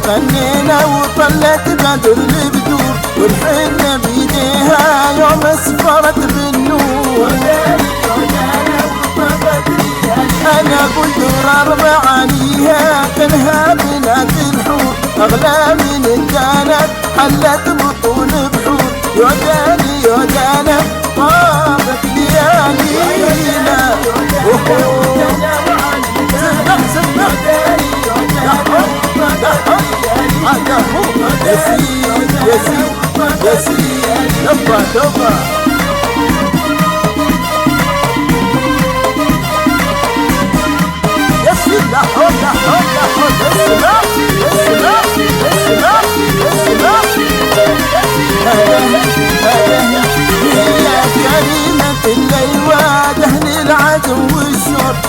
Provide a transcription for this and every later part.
غنينا وطلت بدر البدور والحنة بيديها يوم اسفرت بالنور. أنا قلت درر معانيها كلها بنات الحور أغلى من الجنات حلت بطول بحور. يوداني يودانا طابت ليالينا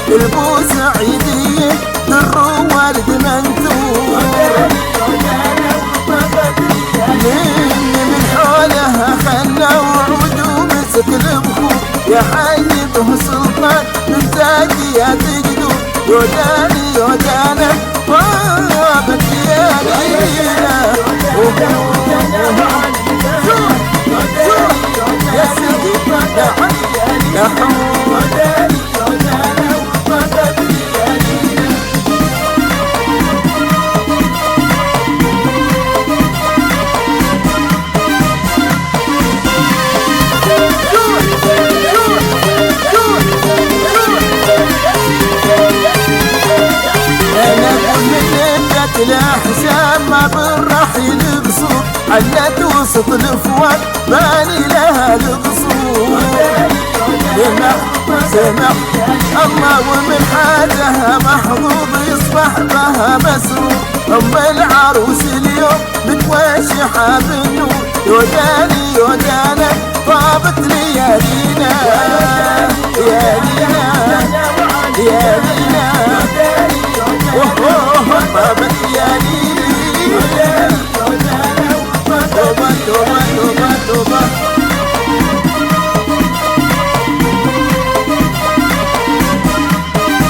البوسعيدية در والد منثور من حولها خلى وعود ومسك البخور. يا حي به سلطان من زاكيات جدود. يوداني يودانا طابت ليالينا يا سيدي يا حمود. الأحزان ما بالرحيل قصور علت وسط الأفواه بالي لها القصور. سمع الله ومن حاجها محظوظ يصبح بها مسرور. أم العروس اليوم بتواشحها بالنور. يوداني يودانا طابت ليالينا ليالينا ليالينا طابت ليالينا توبة توبة توبة توبة.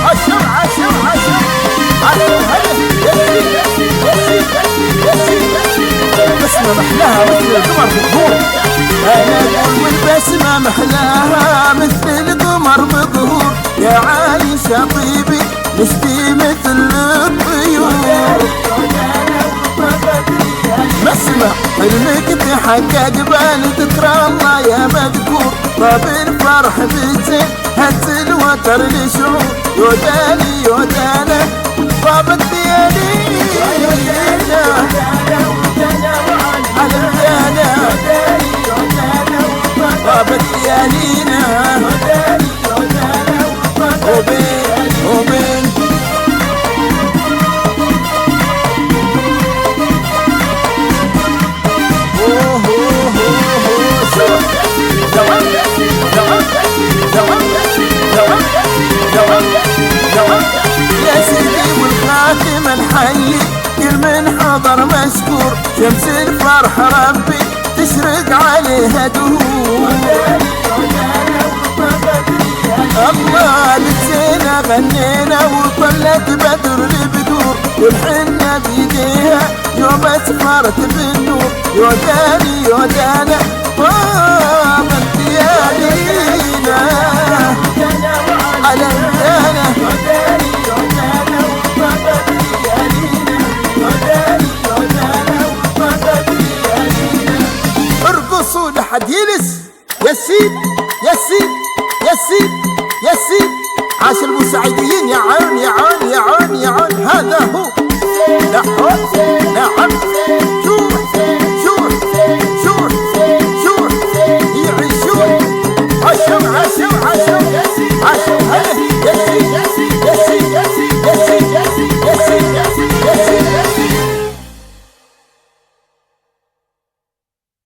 عشر عشر عشر عشر البسمة محلاها مثل القمر بظهور. أنا أقول والبسمة محلاها مثل القمر بظهور. يا عايشة طيبي نشتي مثل الطيور. مسمع حلمك تحقق بالذكرى الله يا مذكور. طاب الفرح بالزين هز الوتر لشعور. يوداني يودانا طابت ليالينا على الجانا طابت ليالينا وبين وبين يا سيدي والخاتم الحي كل من حضر مشكور. شمس الفرح ربي تشرق عليها دهور. الله لجينا غنينا وطلت بدر البدور والحنة بيديها يوم اسفرت بالنور. يوداني يودانا طابت ليالينا على الجنة. ارقصوا لحد يلس يا سيد يا سيد يا سيد يا سيد. عاش البوسعيديين يا عون يا عون يا عون يا عون. هذا هو